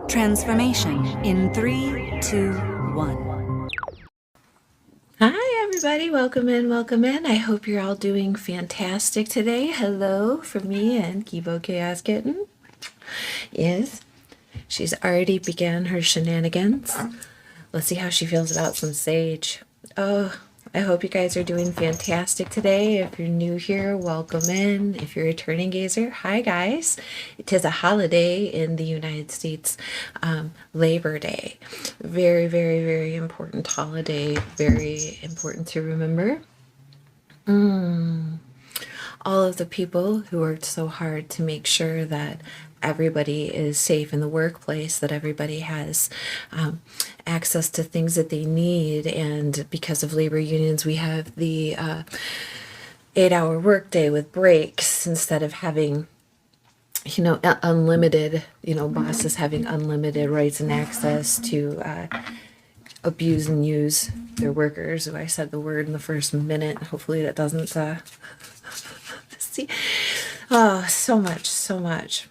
Transformation in 3, 2, 1. Hi, everybody. Welcome in. Welcome in. I hope you're all doing fantastic today. Hello from me and Kibo Chaos Kitten. Yes, she's already began her shenanigans. Let's see how she feels about some sage. Oh, I hope you guys are doing fantastic today. If you're new here, welcome in. If you're a returning gazer, hi guys. It is a holiday in the United States, Labor Day. Very, very, very important holiday. Very important to remember. All of the people who worked so hard to make sure that everybody is safe in the workplace, that everybody has access to things that they need. And because of labor unions, we have the 8-hour workday with breaks instead of having unlimited, bosses having unlimited rights and access to abuse and use their workers. I said the word in the first minute. Hopefully that doesn't see. Oh, so much, so much.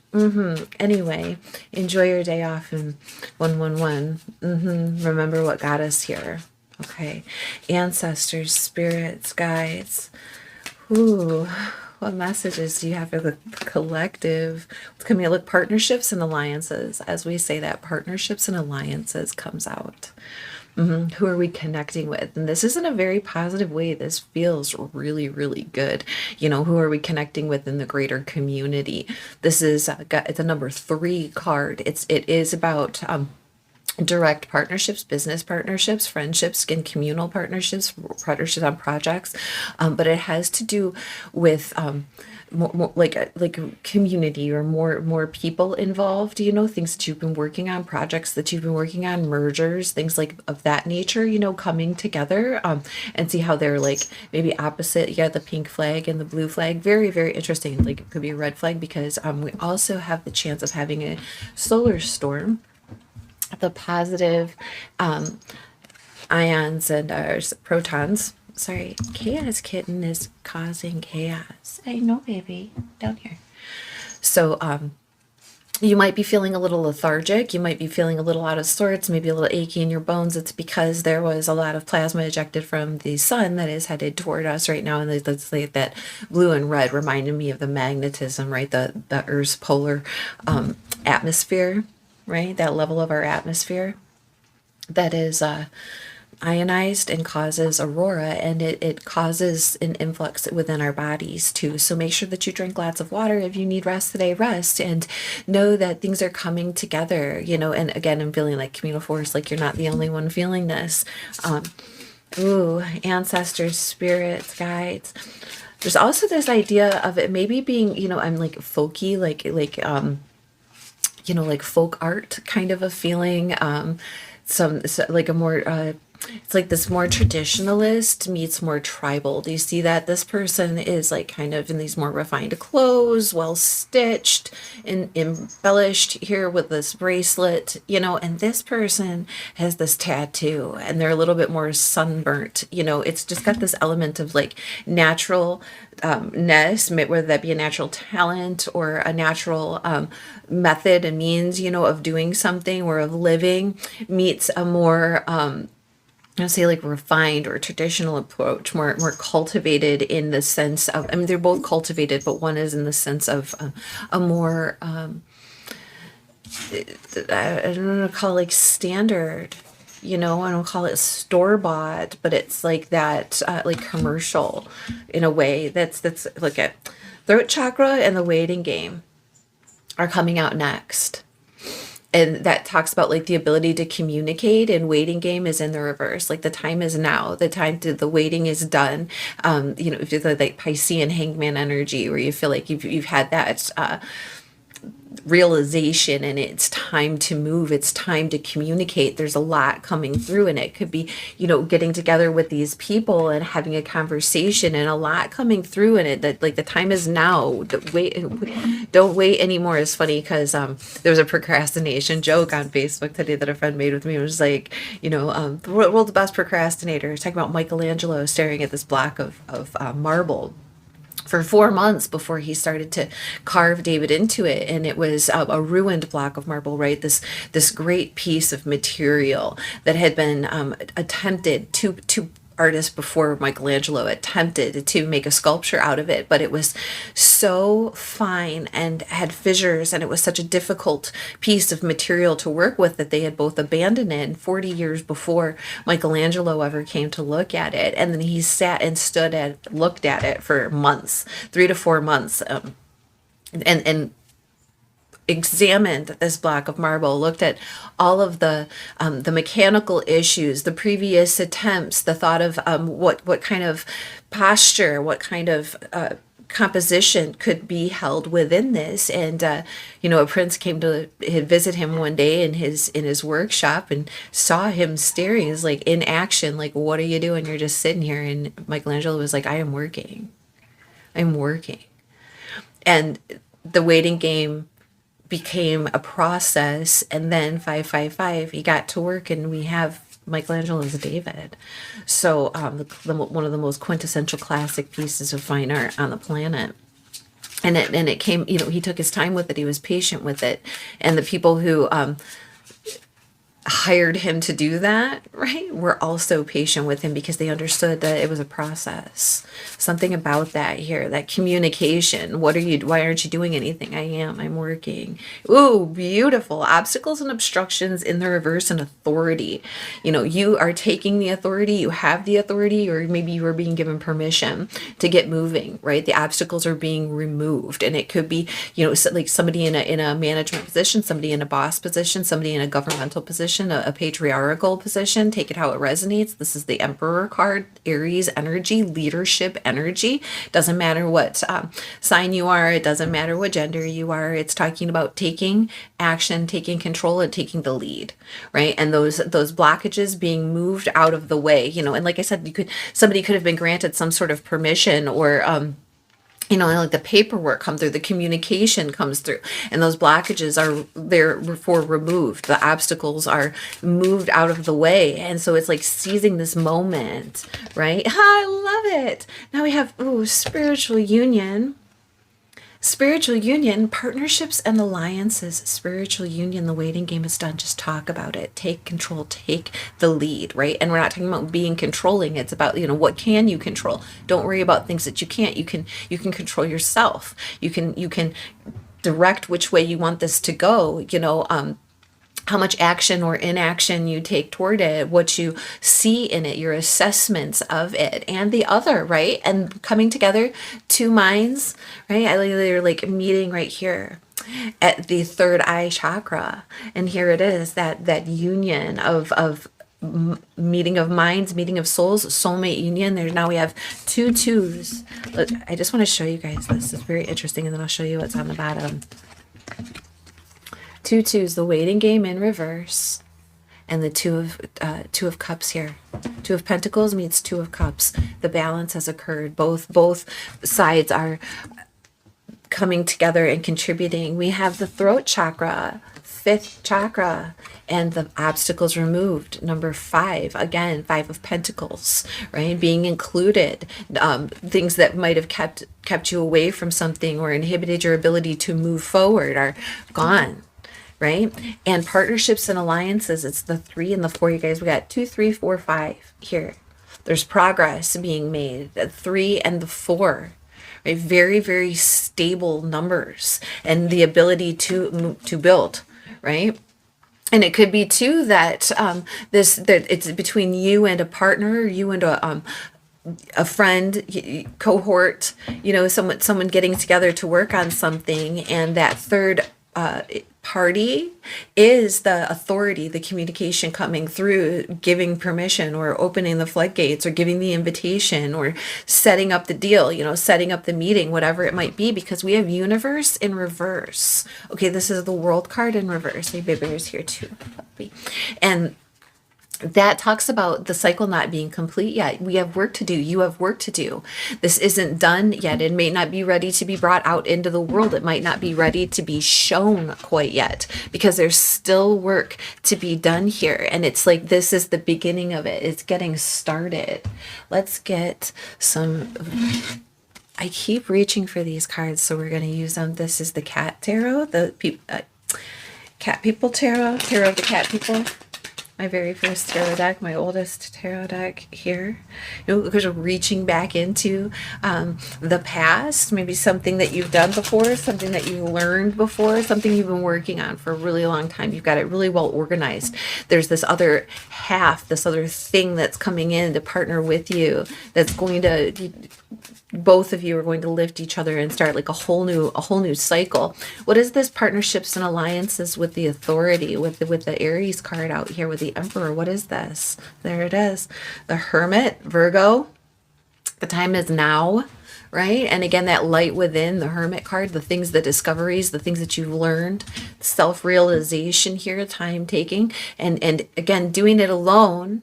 Anyway, enjoy your day off in 111. Remember what got us here. Okay. Ancestors, spirits, guides. Ooh, what messages do you have for the collective? What's coming? Look, partnerships and alliances. As we say that, partnerships and alliances comes out. Who are we connecting with? And this isn't a very positive way. This feels really, really good. Who are we connecting with in the greater community? This is it's a number 3 card. It is about direct partnerships, business partnerships, friendships, and communal partnerships on projects. But it has to do with more like a community or more people involved, things that you've been working on, projects that you've been working on, mergers, things like of that nature, coming together, and see how they're like maybe opposite. You got the pink flag and the blue flag. Very, very interesting. Like it could be a red flag because we also have the chance of having a solar storm. The positive ions and protons. Sorry, Chaos Kitten is causing chaos. I know, baby. Down here. So, you might be feeling a little lethargic. You might be feeling a little out of sorts, maybe a little achy in your bones. It's because there was a lot of plasma ejected from the sun that is headed toward us right now. And let's say that blue and red reminded me of the magnetism, right? The Earth's polar atmosphere, right? That level of our atmosphere that is ionized and causes aurora, and it causes an influx within our bodies too. So make sure that you drink lots of water. If you need rest today, rest, and know that things are coming together, and again, I'm feeling like communal force, like you're not the only one feeling this. Ancestors, spirits, guides. There's also this idea of it maybe being, I'm like folky, like folk art kind of a feeling. Like a more it's like this more traditionalist meets more tribal. Do you see that? This person is like kind of in these more refined clothes, well stitched and embellished here with this bracelet, and this person has this tattoo and they're a little bit more sunburnt. It's just got this element of like natural ness, whether that be a natural talent or a natural method and means, of doing something or of living, meets a more I'll say like refined or traditional approach, more cultivated in the sense of, they're both cultivated, but one is in the sense of a more I don't know, call it like standard, I don't call it store-bought, but it's like that like commercial in a way. That's look at throat chakra and the waiting game are coming out next. And that talks about like the ability to communicate, and waiting game is in the reverse. Like the time is now, the waiting is done. If you're like Piscean hangman energy, where you feel like you've had that realization and it's time to move, it's time to communicate. There's a lot coming through, and it could be, getting together with these people and having a conversation, and a lot coming through in it, that like the time is now. Don't wait anymore. Is funny because there was a procrastination joke on Facebook today that a friend made with me. It was like, the world's best procrastinator, talking about Michelangelo staring at this block of marble for 4 months before he started to carve David into it. And it was a ruined block of marble, right? This great piece of material that had been attempted to artists before Michelangelo attempted to make a sculpture out of it, but it was so fine and had fissures, and it was such a difficult piece of material to work with that they had both abandoned it. And 40 years before Michelangelo ever came to look at it, and then he sat and looked at it for months, 3 to 4 months, and examined this block of marble, looked at all of the mechanical issues, the previous attempts, the thought of what kind of posture, what kind of composition could be held within this. And a prince came to visit him one day in his workshop and saw him staring. Is like in action, like, what are you doing? You're just sitting here. And Michelangelo was like, I'm working. And the waiting game became a process, and then 555 he got to work, and we have Michelangelo's David. So one of the most quintessential classic pieces of fine art on the planet. And it came, he took his time with it, he was patient with it, and the people who hired him to do that, right, were also patient with him because they understood that it was a process. Something about that here, that communication. Why aren't you doing anything? I'm working. Ooh, beautiful. Obstacles and obstructions in the reverse, and authority. You are taking the authority, you have the authority, or maybe you are being given permission to get moving, right? The obstacles are being removed. And it could be, like somebody in a management position, somebody in a boss position, somebody in a governmental position, a patriarchal position. Take it how it resonates. This is the Emperor card, Aries energy, leadership energy. Doesn't matter what sign you are. It doesn't matter what gender you are. It's talking about taking action, taking control, and taking the lead, right? And those blockages being moved out of the way. And like I said, somebody could have been granted some sort of permission, or like the paperwork come through, the communication comes through, and those blockages are therefore removed. The obstacles are moved out of the way. And so it's like seizing this moment, right? I love it. Now we have, spiritual union. Spiritual union, partnerships and alliances. Spiritual union, the waiting game is done. Just talk about it. Take control, take the lead, right? And we're not talking about being controlling. It's about, what can you control? Don't worry about things that you can't. You can control yourself. You can direct which way you want this to go, how much action or inaction you take toward it, what you see in it, your assessments of it, and the other, right? And coming together, two minds, right? They're like meeting right here at the third eye chakra. And here it is, that union of meeting of minds, meeting of souls, soulmate union. Now we have 2 2s. Look, I just want to show you guys this. It's very interesting, and then I'll show you what's on the bottom. 2 2s, the waiting game in reverse, and the two of cups here. 2 of Pentacles meets 2 of Cups. The balance has occurred. Both sides are coming together and contributing. We have the throat chakra, 5th chakra, and the obstacles removed. Number 5, again, 5 of Pentacles, right? Being included. Things that might have kept you away from something or inhibited your ability to move forward are gone. Right? And partnerships and alliances, it's the 3 and the 4, you guys. We got 2, 3, 4, 5 here. There's progress being made. The 3 and the 4, right? Very, very stable numbers, and the ability to build, right? And it could be too that that it's between you and a partner, you and a friend, cohort, someone getting together to work on something, and that third party is the authority, the communication coming through, giving permission or opening the floodgates or giving the invitation or setting up the deal, setting up the meeting, whatever it might be, because we have universe in reverse. Okay, this is the world card in reverse. Hey, baby bear's here too. And that talks about the cycle not being complete yet. We have work to do. You have work to do. This isn't done yet. It may not be ready to be brought out into the world. It might not be ready to be shown quite yet, because there's still work to be done here. And it's like, this is the beginning of it. It's getting started. Let's get some I keep reaching for these cards, so we're going to use them. This is the Cat Tarot, the Cat People Tarot, Tarot of the Cat People. My very first tarot deck, my oldest tarot deck here. You know, because we're reaching back into the past, maybe something that you've done before, something that you learned before, something you've been working on for a really long time. You've got it really well organized. There's this other half, this other thing that's coming in to partner with you, that's going to, both of you are going to lift each other and start like a whole new cycle. What is this? Partnerships and alliances with the authority, with the Aries card out here with the Emperor. What is this? There it is. The Hermit, Virgo. The time is now, right? And again, that light within, the Hermit card, the things, the discoveries, the things that you've learned, self-realization here, time taking, and again, doing it alone.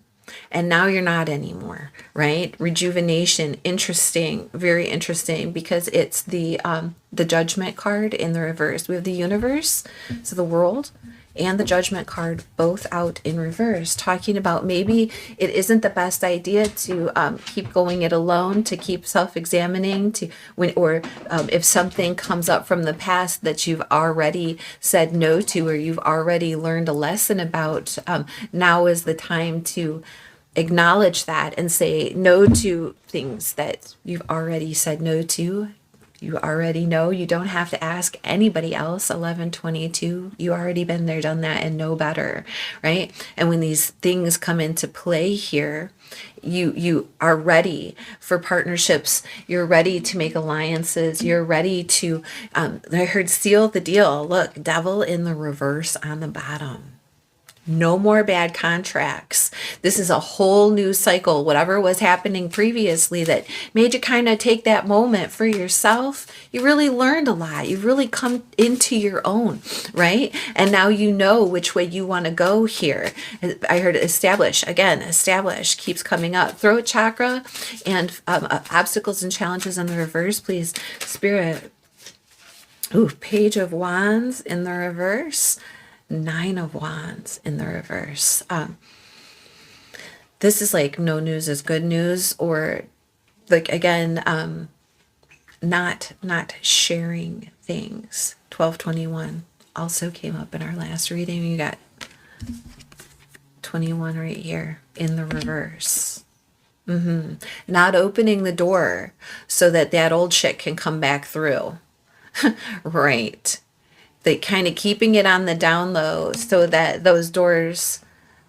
And now you're not anymore, right? Rejuvenation, interesting, very interesting, because it's the Judgment card in the reverse. We have the universe, so the world, and the Judgment card both out in reverse, talking about maybe it isn't the best idea to keep going it alone, to keep self-examining, if something comes up from the past that you've already said no to, or you've already learned a lesson about, now is the time to acknowledge that and say no to things that you've already said no to. You already know. You don't have to ask anybody else. 1122. You already been there, done that, and know better, right? And when these things come into play here, you are ready for partnerships. You're ready to make alliances. You're ready to, I heard seal the deal. Look, Devil in the reverse on the bottom. No more bad contracts. This is a whole new cycle. Whatever was happening previously that made you kind of take that moment for yourself, you really learned a lot. You've really come into your own, right? And now you know which way you want to go here. I heard establish, again, establish keeps coming up. Throat chakra and obstacles and challenges in the reverse, please, Spirit. Ooh, Page of Wands in the reverse. 9 of Wands in the reverse. This is like no news is good news, or like, again, not sharing things. 1221 also came up in our last reading. You got 21 right here in the reverse. Not opening the door so that old shit can come back through. Right. They kind of keeping it on the down low so that those doors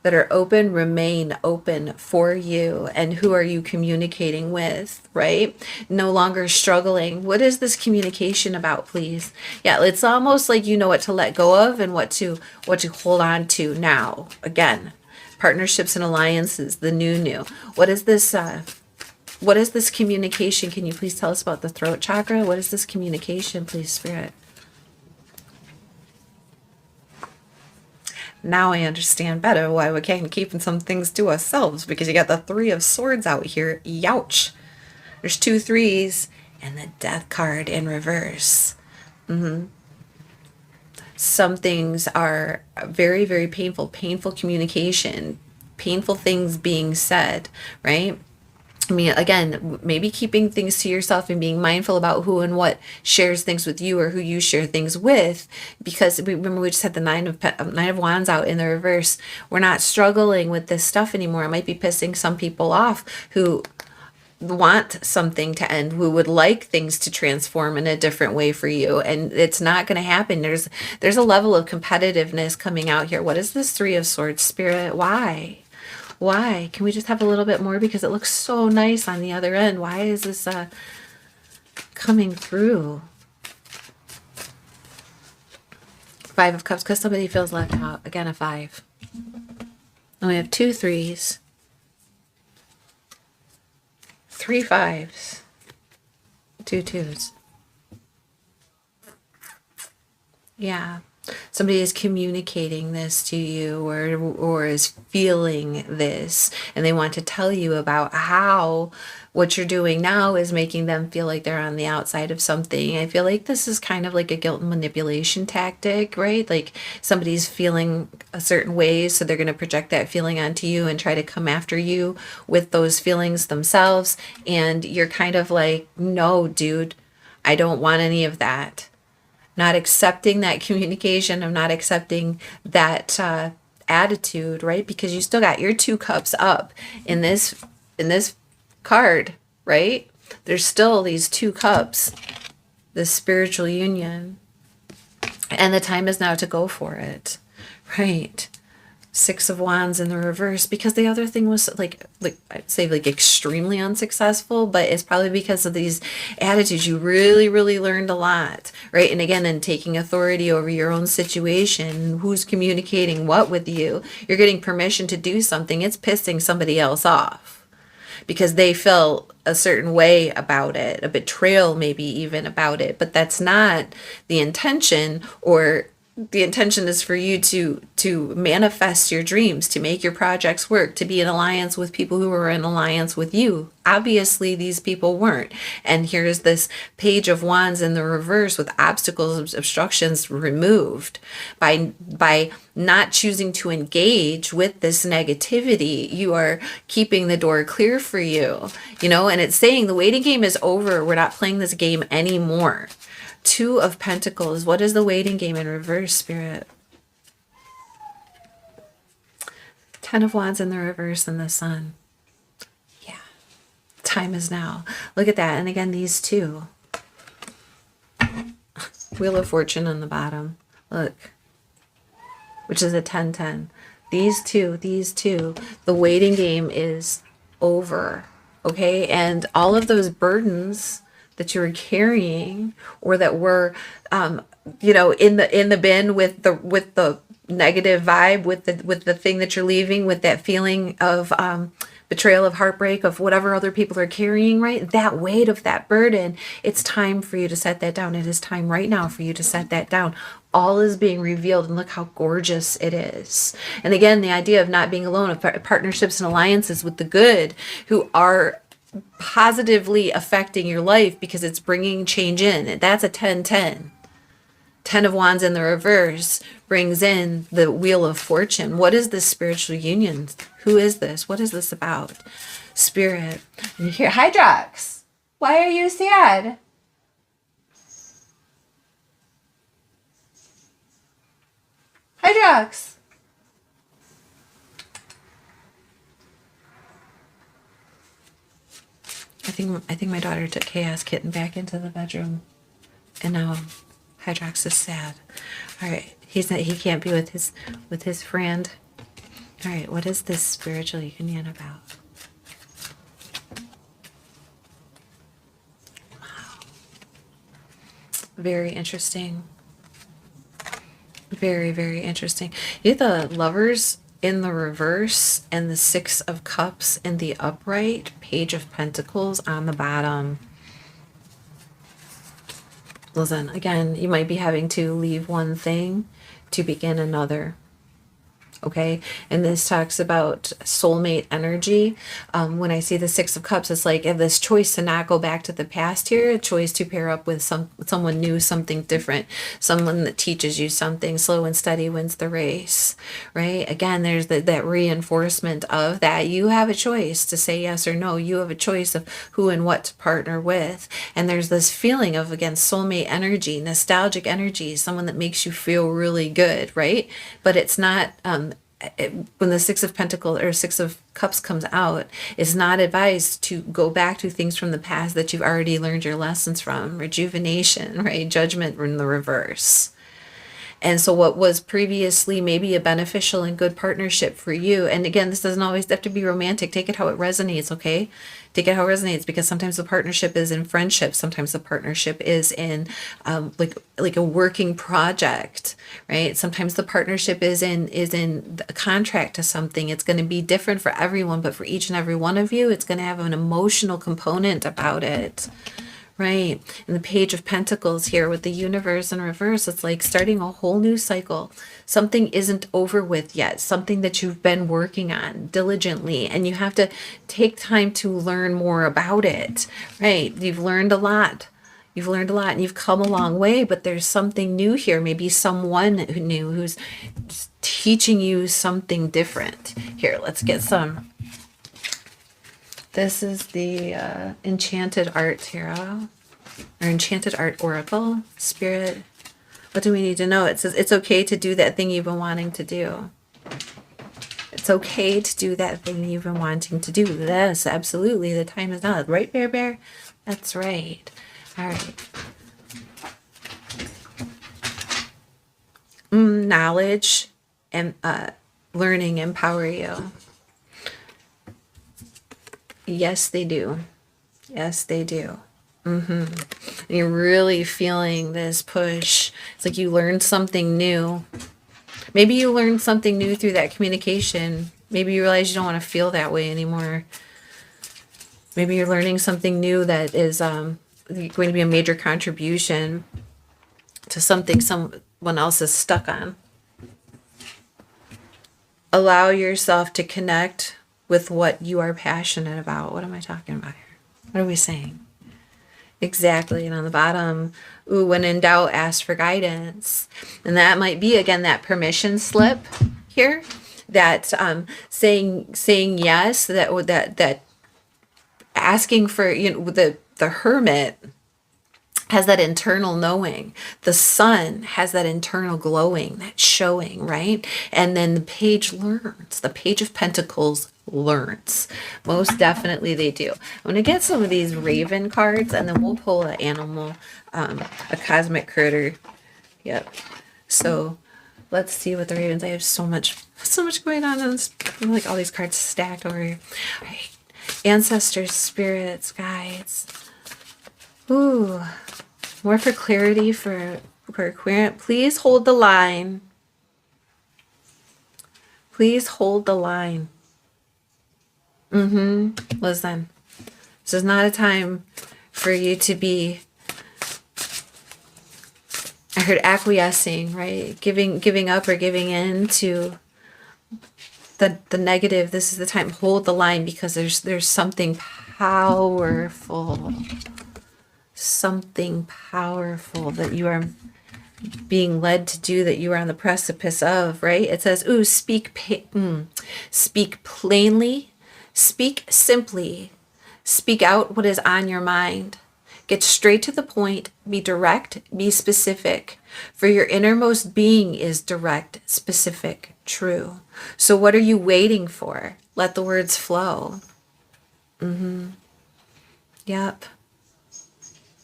that are open remain open for you. And who are you communicating with, right? No longer struggling. What is this communication about, please? Yeah, it's almost like you know what to let go of and what to hold on to now. Again, partnerships and alliances, the new. What is this? What is this communication? Can you please tell us about the throat chakra? What is this communication, please, Spirit? Now I understand better why we can't keep some things to ourselves, because you got the 3 of Swords out here. Youch. There's 2 3s and the Death card in reverse. Some things are very, very painful communication, painful things being said, right? I mean, again, maybe keeping things to yourself and being mindful about who and what shares things with you, or who you share things with, because remember we just had the Nine of Wands out in the reverse. We're not struggling with this stuff anymore. It might be pissing some people off who want something to end, who would like things to transform in a different way for you, and it's not going to happen. There's a level of competitiveness coming out here. What is this 3 of Swords, Spirit? Why? Can we just have a little bit more, because it looks so nice on the other end? Why is this coming through? 5 of Cups, because somebody feels left out. Again, a 5. And we have 2 3s. 3 5s. 2 2s. Yeah. Somebody is communicating this to you, or is feeling this, and they want to tell you about how what you're doing now is making them feel like they're on the outside of something. I feel like this is kind of like a guilt and manipulation tactic, right? Like somebody's feeling a certain way, so they're going to project that feeling onto you and try to come after you with those feelings themselves. And you're kind of like, no, dude, I don't want any of that. Not accepting that communication. I'm not accepting that attitude, right? Because you still got your 2 cups up in this card, right? There's still these 2 cups, this spiritual union, and the time is now to go for it, right? 6 of Wands in the reverse, because the other thing was like I'd say like extremely unsuccessful, but it's probably because of these attitudes. You really learned a lot, right? And again, in taking authority over your own situation, who's communicating what with you, you're getting permission to do something. It's pissing somebody else off because they feel a certain way about it, a betrayal maybe even about it, but that's not the intention. Or the intention is for you to manifest your dreams, to make your projects work, to be in alliance with people who are in alliance with you. Obviously, these people weren't. And here's this Page of Wands in the reverse with obstacles, obstructions removed. By not choosing to engage with this negativity, you are keeping the door clear for you, and it's saying the waiting game is over. We're not playing this game anymore. 2 of Pentacles. What is the waiting game in reverse, Spirit? 10 of Wands in the reverse and the Sun. Yeah. Time is now. Look at that. And again, these 2. Wheel of Fortune on the bottom. Look. Which is a 10-10. These two. The waiting game is over. Okay? And all of those burdens that you were carrying, or that were in the bin with the negative vibe, with the thing that you're leaving, with that feeling of betrayal, of heartbreak, of whatever other people are carrying, right? That weight of that burden, it's time for you to set that down. It is time right now for you to set that down. All is being revealed, and look how gorgeous it is. And again, the idea of not being alone, of partnerships and alliances with the good, who are positively affecting your life because it's bringing change in. That's a 10-10. 10 of Wands in the reverse brings in the Wheel of Fortune. What is this spiritual union? Who is this? What is this about? Spirit. And you hear, Hydrox, why are you sad? Hydrox. I think my daughter took Chaos Kitten back into the bedroom, and now Hydrox is sad. All right, he can't be with his friend. All right, what is this spiritual union about? Wow, very interesting. Very interesting. You have the Lovers in the reverse and the 6 of Cups in the upright, Page of Pentacles on the bottom. Listen, again, you might be having to leave one thing to begin another. Okay, and this talks about soulmate energy. When I see the 6 of Cups, it's like this choice to not go back to the past here, a choice to pair up with someone new, something different, someone that teaches you something. Slow and steady wins the race, right? Again, there's that reinforcement of that. You have a choice to say yes or no. You have a choice of who and what to partner with. And there's this feeling of, again, soulmate energy, nostalgic energy, someone that makes you feel really good, right? But it's not... when the 6 of Pentacles or 6 of Cups comes out, it's not advised to go back to things from the past that you've already learned your lessons from. Rejuvenation, right? Judgment in the reverse. And so what was previously maybe a beneficial and good partnership for you, and again, this doesn't always have to be romantic. Take it how it resonates, okay? Take it how it resonates, because sometimes the partnership is in friendship. Sometimes the partnership is in like a working project, right? Sometimes the partnership is in a contract to something. It's going to be different for everyone, but for each and every one of you, it's going to have an emotional component about it. Right. And the Page of Pentacles here with the universe in reverse, it's like starting a whole new cycle. Something isn't over with yet, something that you've been working on diligently, and you have to take time to learn more about it. Right. You've learned a lot. You've learned a lot and you've come a long way, but there's something new here. Maybe someone who knew who's teaching you something different. Here, let's get some. This is the Enchanted Art Tarot, or Enchanted Art Oracle. Spirit, what do we need to know? It says it's okay to do that thing you've been wanting to do. It's okay to do that thing you've been wanting to do. Yes, absolutely. The time is now. Right, Bear Bear? That's right. All right. Knowledge and learning empower you. Yes, they do. Yes, they do. And you're really feeling this push. It's like you learned something new. Maybe you learned something new through that communication. Maybe you realize you don't want to feel that way anymore. Maybe you're learning something new that is going to be a major contribution to something someone else is stuck on. Allow yourself to connect with what you are passionate about. What am I talking about here? What are we saying? Exactly. And on the bottom, ooh, when in doubt, ask for guidance. And that might be, again, that permission slip here, that saying yes, that asking for, the hermit has that internal knowing. The sun has that internal glowing, that showing, right? And then the page learns. The Page of Pentacles learns. Most definitely they do. I'm going to get some of these Raven cards, and then we'll pull an animal, a cosmic critter. Yep. So let's see what the Ravens. I have so much going on in this, like all these cards stacked over here. All right. Ancestors, spirits, guides. Ooh, more for clarity for Aquarian. Please hold the line. Please hold the line. Listen, this is not a time for you to be, I heard acquiescing, right? Giving up or giving in to the negative. This is the time. Hold the line, because there's something powerful. Something powerful that you are being led to do, that you are on the precipice of, right? It says, ooh, speak plainly, speak simply, speak out what is on your mind. Get straight to the point, be direct, be specific. For your innermost being is direct, specific, true. So what are you waiting for? Let the words flow. Yep.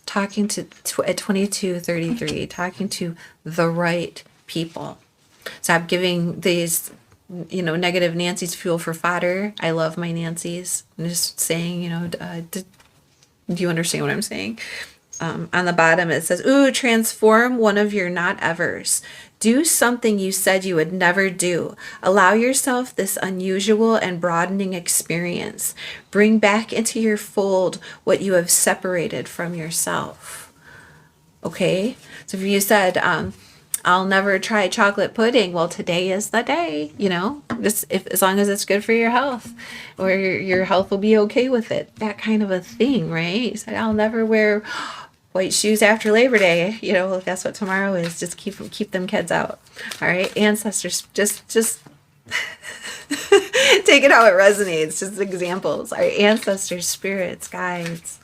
Talking to at 22:33, talking to the right people. Stop giving these, negative Nancy's fuel for fodder. I love my Nancy's. I'm just saying, do you understand what I'm saying? On the bottom it says, ooh, transform one of your not evers. Do something you said you would never do. Allow yourself this unusual and broadening experience. Bring back into your fold what you have separated from yourself. Okay? So if you said, I'll never try chocolate pudding, well, today is the day, as long as it's good for your health, or your health will be okay with it. That kind of a thing, right? You said, I'll never wear white shoes after Labor Day, if that's what tomorrow is. Just keep them kids out. All right, ancestors, just take it how it resonates. Just examples. All right, ancestors, spirits, guides.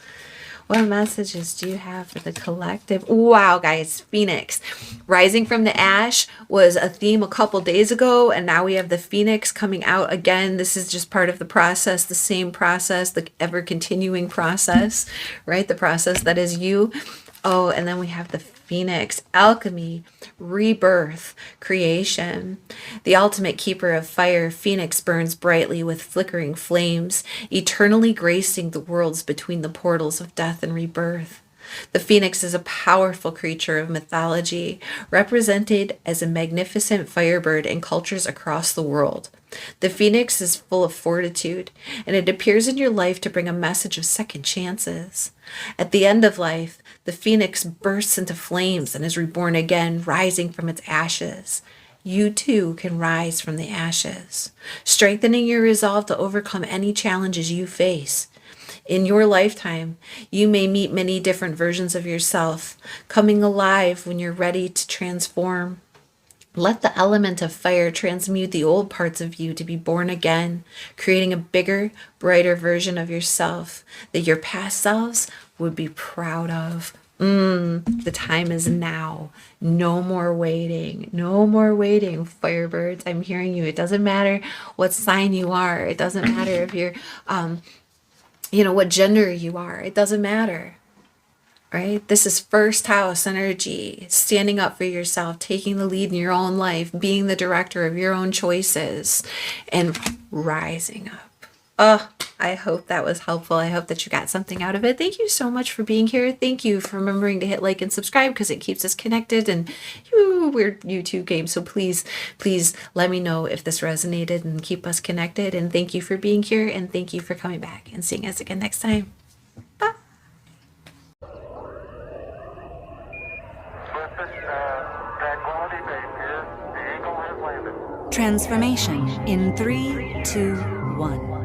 What messages do you have for the collective? Wow, guys, Phoenix. Rising from the ash was a theme a couple days ago, and now we have the Phoenix coming out again. This is just part of the process, the same process, the ever-continuing process, right? The process that is you. Oh, and then we have the Phoenix, alchemy, rebirth, creation. The ultimate keeper of fire, Phoenix burns brightly with flickering flames, eternally gracing the worlds between the portals of death and rebirth. The phoenix is a powerful creature of mythology, represented as a magnificent firebird in cultures across the world. The phoenix is full of fortitude, and it appears in your life to bring a message of second chances. At the end of life, the phoenix bursts into flames and is reborn again, rising from its ashes. You too can rise from the ashes, strengthening your resolve to overcome any challenges you face. In your lifetime, you may meet many different versions of yourself, coming alive when you're ready to transform. Let the element of fire transmute the old parts of you to be born again, creating a bigger, brighter version of yourself that your past selves would be proud of. The time is now. No more waiting. No more waiting, Firebirds. I'm hearing you. It doesn't matter what sign you are. It doesn't matter if you're, what gender you are. It doesn't matter. Right? This is first house energy, standing up for yourself, taking the lead in your own life, being the director of your own choices, and rising up. I hope that was helpful. I hope that you got something out of it. Thank you so much for being here. Thank you for remembering to hit like and subscribe because it keeps us connected, and we're YouTube game. So please let me know if this resonated and keep us connected. And thank you for being here, and thank you for coming back and seeing us again next time. Bye. Transformation in 3, 2, 1.